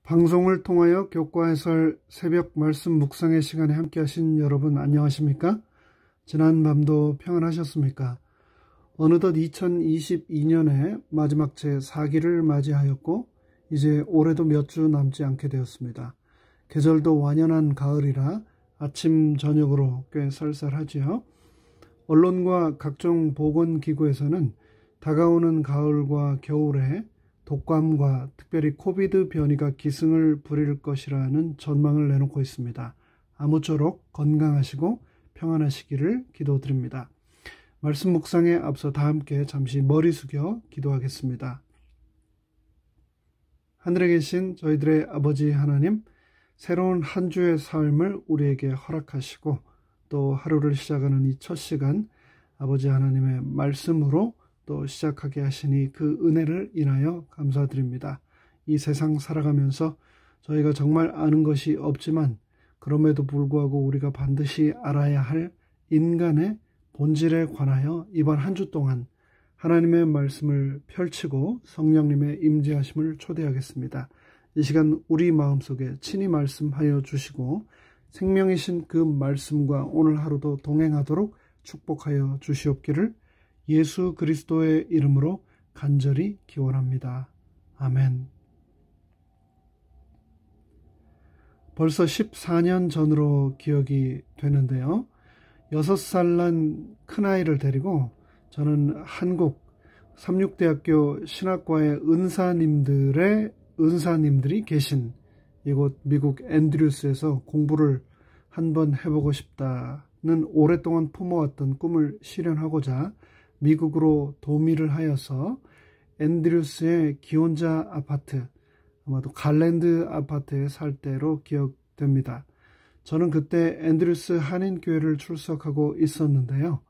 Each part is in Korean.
방송을 통하여 교과 해설 새벽 말씀 묵상의 시간에 함께 하신 여러분 안녕하십니까? 지난 밤도 평안하셨습니까? 어느덧 2022년의 마지막 제4기를 맞이하였고 이제 올해도 몇 주 남지 않게 되었습니다. 계절도 완연한 가을이라 아침 저녁으로 꽤 쌀쌀하지요. 언론과 각종 보건기구에서는 다가오는 가을과 겨울에 독감과 특별히 코비드 변이가 기승을 부릴 것이라는 전망을 내놓고 있습니다. 아무쪼록 건강하시고 평안하시기를 기도드립니다. 말씀 묵상에 앞서 다 함께 잠시 머리 숙여 기도하겠습니다. 하늘에 계신 저희들의 아버지 하나님, 새로운 한 주의 삶을 우리에게 허락하시고 또 하루를 시작하는 이 첫 시간 아버지 하나님의 말씀으로 또 시작하게 하시니 그 은혜를 인하여 감사드립니다. 이 세상 살아가면서 저희가 정말 아는 것이 없지만 그럼에도 불구하고 우리가 반드시 알아야 할 인간의 본질에 관하여 이번 한 주 동안 하나님의 말씀을 펼치고 성령님의 임재하심을 초대하겠습니다. 이 시간 우리 마음속에 친히 말씀하여 주시고 생명이신 그 말씀과 오늘 하루도 동행하도록 축복하여 주시옵기를 예수 그리스도의 이름으로 간절히 기원합니다. 아멘. 벌써 14년 전으로 기억이 되는데요. 6살 난 큰아이를 데리고 저는 한국 삼육대학교 신학과의 은사님들이 계신 이곳 미국 앤드류스에서 공부를 한번 해보고 싶다는 오랫동안 품어왔던 꿈을 실현하고자 미국으로 도미를 하여서 앤드류스의 기혼자 아파트, 아마도 갈랜드 아파트에 살 때로 기억됩니다. 저는 그때 앤드류스 한인교회를 출석하고 있었는데요.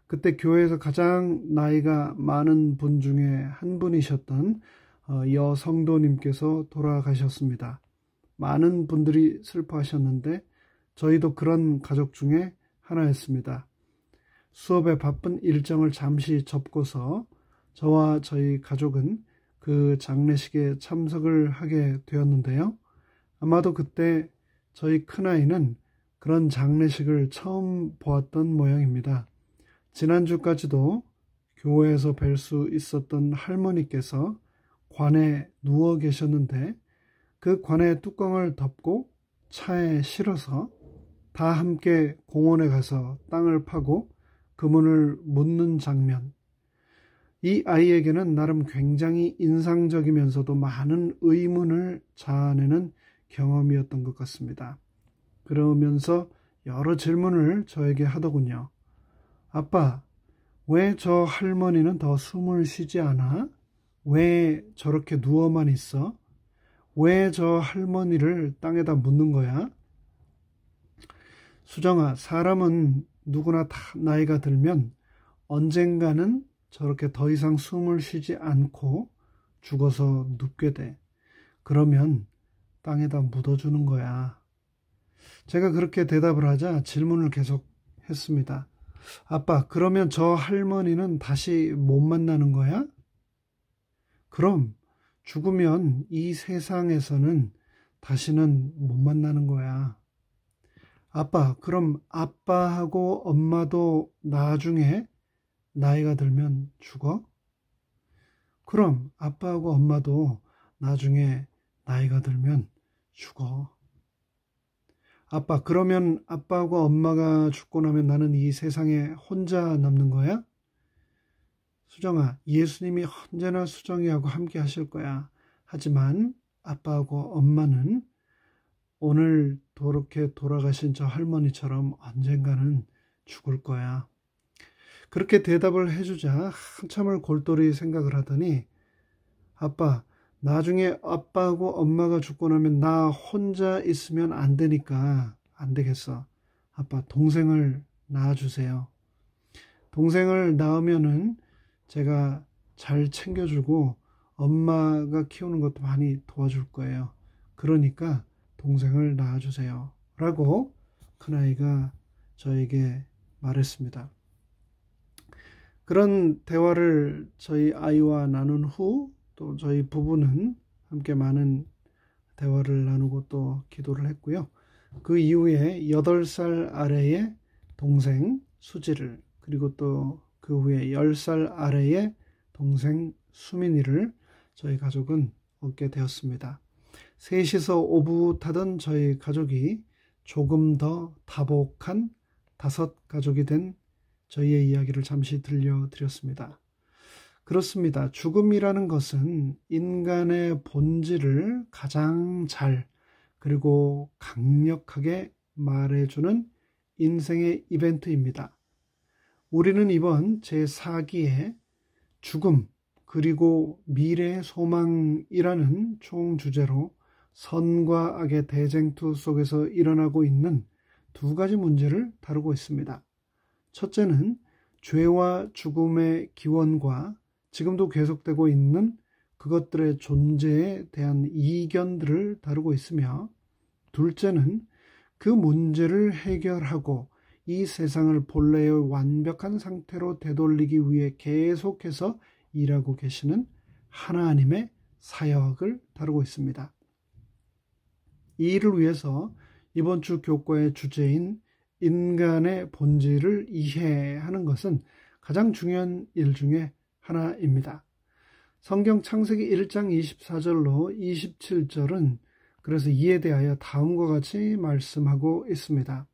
그때 교회에서 가장 나이가 많은 분 중에 한 분이셨던 여성도님께서 돌아가셨습니다. 많은 분들이 슬퍼하셨는데 저희도 그런 가족 중에 하나였습니다. 수업에 바쁜 일정을 잠시 접고서 저와 저희 가족은 그 장례식에 참석을 하게 되었는데요. 아마도 그때 저희 큰아이는 그런 장례식을 처음 보았던 모양입니다. 지난주까지도 교회에서 뵐 수 있었던 할머니께서 관에 누워 계셨는데 그 관의 뚜껑을 덮고 차에 실어서 다 함께 공원에 가서 땅을 파고 그분을 묻는 장면, 이 아이에게는 나름 굉장히 인상적이면서도 많은 의문을 자아내는 경험이었던 것 같습니다. 그러면서 여러 질문을 저에게 하더군요. 아빠, 왜 저 할머니는 더 숨을 쉬지 않아? 왜 저렇게 누워만 있어? 왜 저 할머니를 땅에다 묻는 거야? 수정아, 사람은 누구나 다 나이가 들면 언젠가는 저렇게 더 이상 숨을 쉬지 않고 죽어서 눕게 돼. 그러면 땅에다 묻어주는 거야. 제가 그렇게 대답을 하자 질문을 계속 했습니다. 아빠, 그러면 저 할머니는 다시 못 만나는 거야? 그럼 죽으면 이 세상에서는 다시는 못 만나는 거야. 아빠, 그럼 아빠하고 엄마도 나중에 나이가 들면 죽어? 그럼 아빠하고 엄마도 나중에 나이가 들면 죽어. 아빠, 그러면 아빠하고 엄마가 죽고 나면 나는 이 세상에 혼자 남는 거야? 수정아, 예수님이 언제나 수정이하고 함께 하실 거야. 하지만 아빠하고 엄마는 오늘 그렇게 돌아가신 저 할머니처럼 언젠가는 죽을 거야. 그렇게 대답을 해주자 한참을 골똘히 생각을 하더니 아빠, 나중에 아빠하고 엄마가 죽고 나면 나 혼자 있으면 안 되니까 안 되겠어. 아빠, 동생을 낳아주세요. 동생을 낳으면은 제가 잘 챙겨주고 엄마가 키우는 것도 많이 도와줄 거예요. 그러니까 동생을 낳아주세요. 라고 큰아이가 저에게 말했습니다. 그런 대화를 저희 아이와 나눈 후 또 저희 부부는 함께 많은 대화를 나누고 또 기도를 했고요. 그 이후에 8살 아래의 동생 수지를, 그리고 또 그 후에 10살 아래의 동생 수민이를 저희 가족은 얻게 되었습니다. 셋이서 오붓하던 저희 가족이 조금 더 다복한 5가족이 된 저희의 이야기를 잠시 들려드렸습니다. 그렇습니다. 죽음이라는 것은 인간의 본질을 가장 잘 그리고 강력하게 말해주는 인생의 이벤트입니다. 우리는 이번 제4기에 죽음 그리고 미래의 소망이라는 총 주제로 선과 악의 대쟁투 속에서 일어나고 있는 2가지 문제를 다루고 있습니다. 첫째는 죄와 죽음의 기원과 지금도 계속되고 있는 그것들의 존재에 대한 이견들을 다루고 있으며, 둘째는 그 문제를 해결하고 이 세상을 본래의 완벽한 상태로 되돌리기 위해 계속해서 일하고 계시는 하나님의 사역을 다루고 있습니다. 이 일을 위해서 이번 주 교과의 주제인 인간의 본질을 이해하는 것은 가장 중요한 일 중에 하나입니다. 성경 창세기 1장 24절로 27절은 그래서 이에 대하여 다음과 같이 말씀하고 있습니다.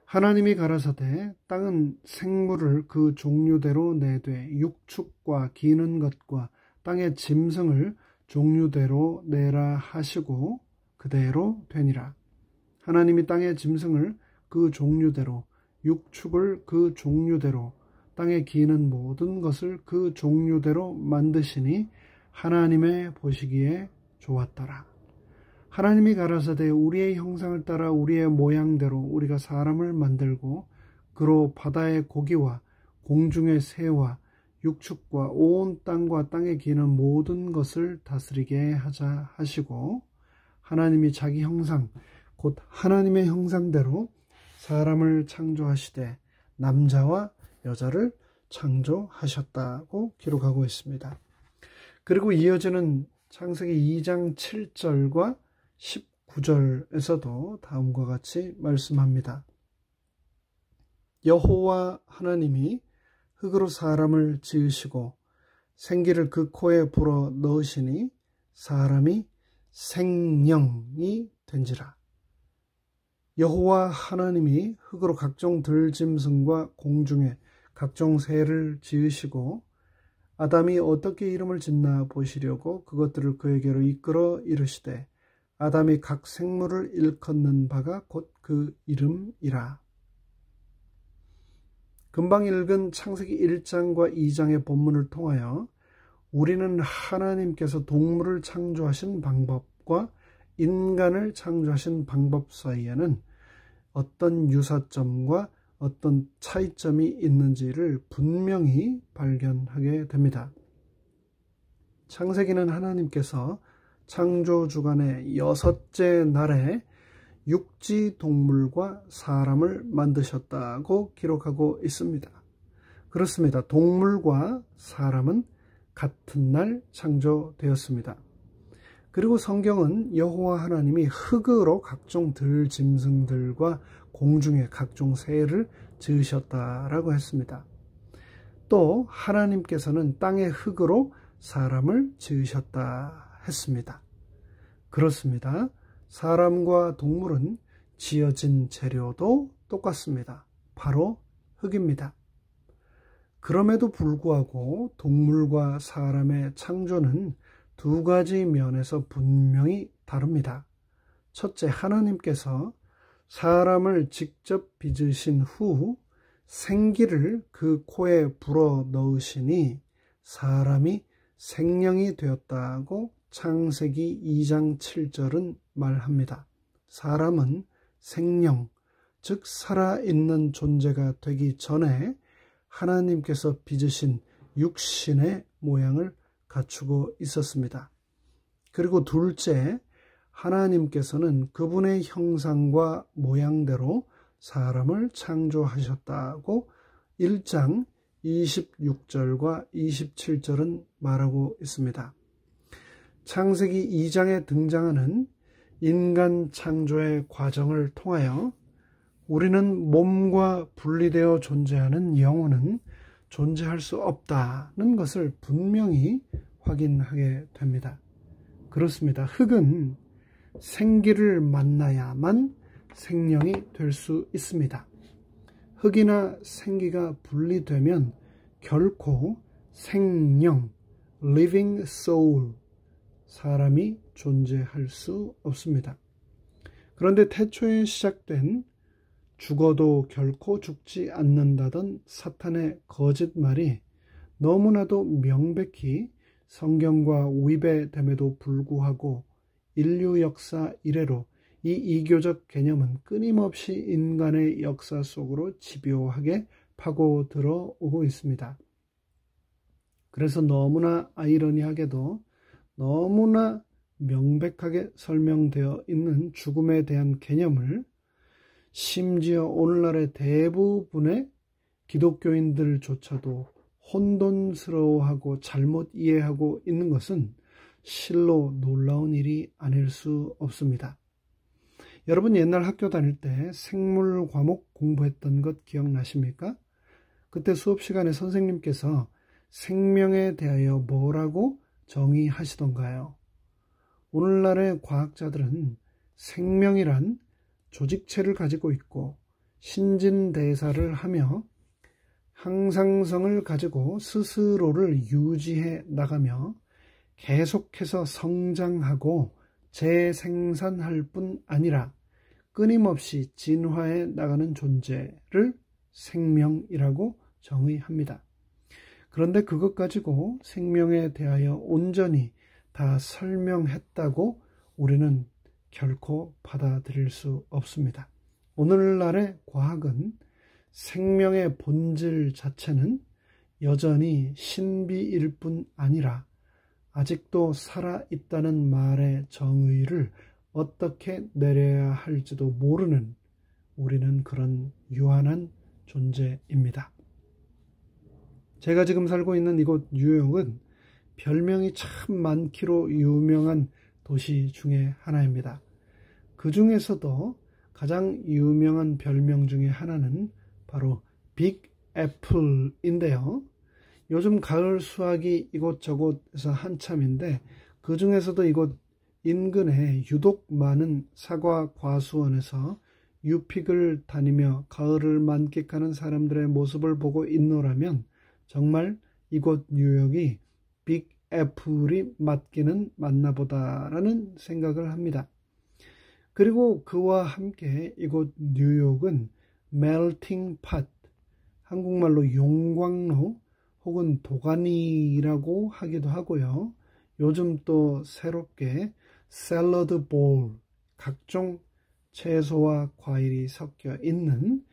하나님이 가라사대 땅은 생물을 그 종류대로 내되 육축과 기는 것과 땅의 짐승을 종류대로 내라 하시고 그대로 되니라. 하나님이 땅의 짐승을 그 종류대로, 육축을 그 종류대로, 땅에 기는 모든 것을 그 종류대로 만드시니 하나님의 보시기에 좋았더라. 하나님이 가라사대 우리의 형상을 따라 우리의 모양대로 우리가 사람을 만들고 그로 바다의 고기와 공중의 새와 육축과 온 땅과 땅에 기는 모든 것을 다스리게 하자 하시고, 하나님이 자기 형상 곧 하나님의 형상대로 사람을 창조하시되 남자와 여자를 창조하셨다고 기록하고 있습니다. 그리고 이어지는 창세기 2장 7절과 19절에서도 다음과 같이 말씀합니다. 여호와 하나님이 흙으로 사람을 지으시고 생기를 그 코에 불어 넣으시니 사람이 생령이 된지라. 여호와 하나님이 흙으로 각종 들짐승과 공중에 각종 새를 지으시고 아담이 어떻게 이름을 짓나 보시려고 그것들을 그에게로 이끌어 이르시되 아담이 각 생물을 일컫는 바가 곧 그 이름이라. 금방 읽은 창세기 1장과 2장의 본문을 통하여 우리는 하나님께서 동물을 창조하신 방법과 인간을 창조하신 방법 사이에는 어떤 유사점과 어떤 차이점이 있는지를 분명히 발견하게 됩니다. 창세기는 하나님께서 창조 주간의 6째 날에 육지 동물과 사람을 만드셨다고 기록하고 있습니다. 그렇습니다. 동물과 사람은 같은 날 창조되었습니다. 그리고 성경은 여호와 하나님이 흙으로 각종 들짐승들과 공중의 각종 새를 지으셨다라고 했습니다. 또 하나님께서는 땅의 흙으로 사람을 지으셨다 했습니다. 그렇습니다. 사람과 동물은 지어진 재료도 똑같습니다. 바로 흙입니다. 그럼에도 불구하고 동물과 사람의 창조는 2가지 면에서 분명히 다릅니다. 첫째, 하나님께서 사람을 직접 빚으신 후 생기를 그 코에 불어 넣으시니 사람이 생령이 되었다고 창세기 2장 7절은 말합니다. 사람은 생령, 즉 살아있는 존재가 되기 전에 하나님께서 빚으신 육신의 모양을 갖추고 있었습니다. 그리고 둘째, 하나님께서는 그분의 형상과 모양대로 사람을 창조하셨다고 1장 26절과 27절은 말하고 있습니다. 창세기 2장에 등장하는 인간 창조의 과정을 통하여 우리는 몸과 분리되어 존재하는 영혼은 존재할 수 없다는 것을 분명히 확인하게 됩니다. 그렇습니다. 흙은 생기를 만나야만 생명이 될 수 있습니다. 흙이나 생기가 분리되면 결코 생명, living soul, 사람이 존재할 수 없습니다. 그런데 태초에 시작된 죽어도 결코 죽지 않는다던 사탄의 거짓말이 너무나도 명백히 성경과 위배됨에도 불구하고 인류 역사 이래로 이 이교적 개념은 끊임없이 인간의 역사 속으로 집요하게 파고들어 오고 있습니다. 그래서 너무나 아이러니하게도 너무나 명백하게 설명되어 있는 죽음에 대한 개념을 심지어 오늘날의 대부분의 기독교인들조차도 혼돈스러워하고 잘못 이해하고 있는 것은 실로 놀라운 일이 아닐 수 없습니다. 여러분 옛날 학교 다닐 때 생물 과목 공부했던 것 기억나십니까? 그때 수업 시간에 선생님께서 생명에 대하여 뭐라고 정의하시던가요? 오늘날의 과학자들은 생명이란 조직체를 가지고 있고 신진대사를 하며 항상성을 가지고 스스로를 유지해 나가며 계속해서 성장하고 재생산할 뿐 아니라 끊임없이 진화해 나가는 존재를 생명이라고 정의합니다. 그런데 그것 가지고 생명에 대하여 온전히 다 설명했다고 우리는 결코 받아들일 수 없습니다. 오늘날의 과학은 생명의 본질 자체는 여전히 신비일 뿐 아니라 아직도 살아있다는 말의 정의를 어떻게 내려야 할지도 모르는 우리는 그런 유한한 존재입니다. 제가 지금 살고 있는 이곳 뉴욕은 별명이 참 많기로 유명한 도시 중에 하나입니다. 그 중에서도 가장 유명한 별명 중에 하나는 바로 빅 애플인데요. 요즘 가을 수확이 이곳저곳에서 한참인데 그 중에서도 이곳 인근에 유독 많은 사과 과수원에서 유픽을 다니며 가을을 만끽하는 사람들의 모습을 보고 있노라면 정말 이곳 뉴욕이 빅 애플이 맞기는 맞나 보다라는 생각을 합니다. 그리고 그와 함께 이곳 뉴욕은 멜팅 팟, 한국말로 용광로 혹은 도가니라고 하기도 하고요. 요즘 또 새롭게 샐러드 볼, 각종 채소와 과일이 섞여 있는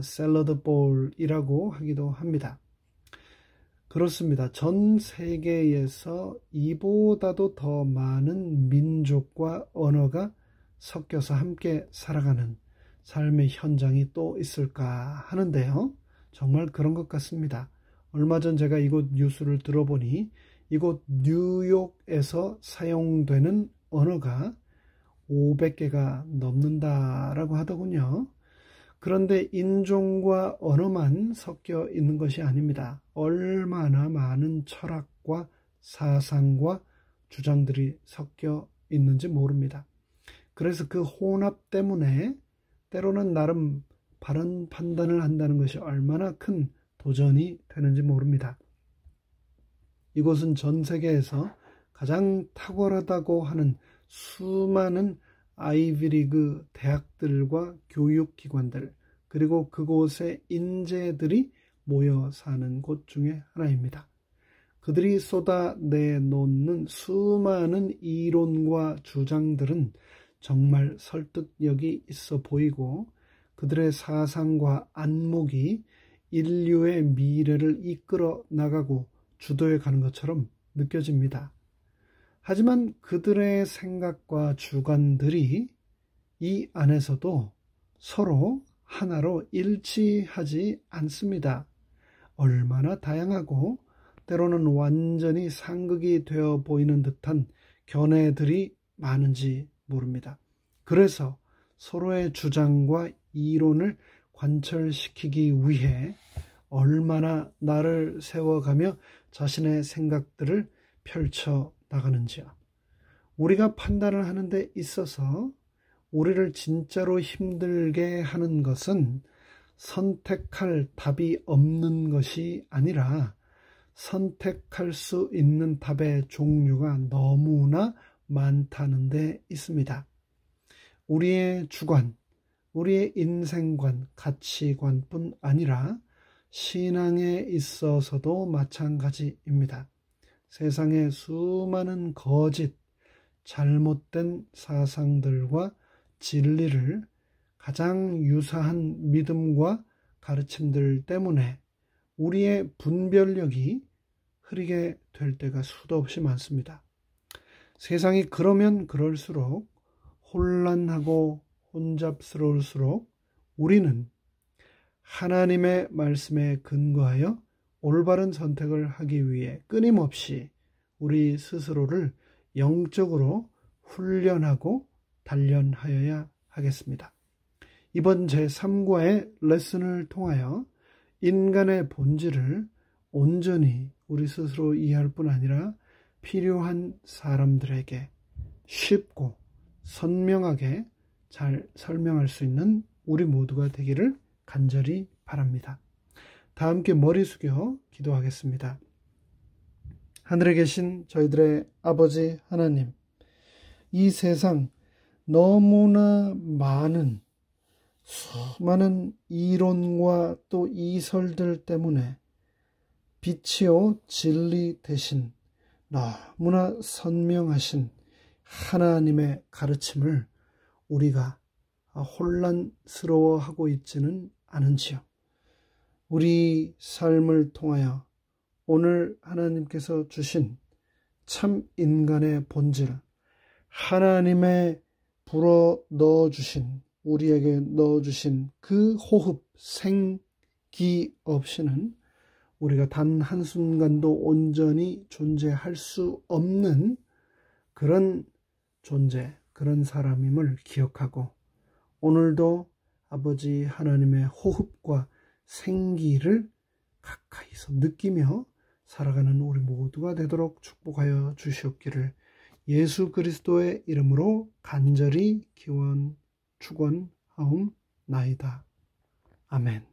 샐러드 볼이라고 하기도 합니다. 그렇습니다. 전 세계에서 이보다도 더 많은 민족과 언어가 섞여서 함께 살아가는 삶의 현장이 또 있을까 하는데요. 정말 그런 것 같습니다. 얼마 전 제가 이곳 뉴스를 들어보니 이곳 뉴욕에서 사용되는 언어가 500개가 넘는다라고 하더군요. 그런데 인종과 언어만 섞여 있는 것이 아닙니다. 얼마나 많은 철학과 사상과 주장들이 섞여 있는지 모릅니다. 그래서 그 혼합 때문에 때로는 나름 바른 판단을 한다는 것이 얼마나 큰 도전이 되는지 모릅니다. 이곳은 전 세계에서 가장 탁월하다고 하는 수많은 아이비리그 대학들과 교육기관들, 그리고 그곳의 인재들이 모여 사는 곳 중에 하나입니다. 그들이 쏟아내놓는 수많은 이론과 주장들은 정말 설득력이 있어 보이고 그들의 사상과 안목이 인류의 미래를 이끌어 나가고 주도해 가는 것처럼 느껴집니다. 하지만 그들의 생각과 주관들이 이 안에서도 서로 하나로 일치하지 않습니다. 얼마나 다양하고 때로는 완전히 상극이 되어 보이는 듯한 견해들이 많은지 모릅니다. 그래서 서로의 주장과 이론을 관철시키기 위해 얼마나 나를 세워가며 자신의 생각들을 펼쳐 나가는지요. 우리가 판단을 하는 데 있어서 우리를 진짜로 힘들게 하는 것은 선택할 답이 없는 것이 아니라 선택할 수 있는 답의 종류가 너무나 많다는 데 있습니다. 우리의 주관, 우리의 인생관, 가치관뿐 아니라 신앙에 있어서도 마찬가지입니다. 세상의 수많은 거짓, 잘못된 사상들과 진리를 가장 유사한 믿음과 가르침들 때문에 우리의 분별력이 흐리게 될 때가 수도 없이 많습니다. 세상이 그러면 그럴수록 혼란하고 혼잡스러울수록 우리는 하나님의 말씀에 근거하여 올바른 선택을 하기 위해 끊임없이 우리 스스로를 영적으로 훈련하고 단련하여야 하겠습니다. 이번 제3과의 레슨을 통하여 인간의 본질을 온전히 우리 스스로 이해할 뿐 아니라 필요한 사람들에게 쉽고 선명하게 잘 설명할 수 있는 우리 모두가 되기를 간절히 바랍니다. 다 함께 머리 숙여 기도하겠습니다. 하늘에 계신 저희들의 아버지 하나님, 이 세상 너무나 많은 수많은 이론과 또 이설들 때문에 빛이요 진리 대신 너무나 선명하신 하나님의 가르침을 우리가 혼란스러워하고 있지는 않은지요. 우리 삶을 통하여 오늘 하나님께서 주신 참 인간의 본질, 하나님의 불어 넣어주신, 우리에게 넣어주신 그 호흡, 생기 없이는 우리가 단 한순간도 온전히 존재할 수 없는 그런 존재, 그런 사람임을 기억하고 오늘도 아버지 하나님의 호흡과 생기를 가까이서 느끼며 살아가는 우리 모두가 되도록 축복하여 주시옵기를 예수 그리스도의 이름으로 간절히 축원하옵나이다. 아멘.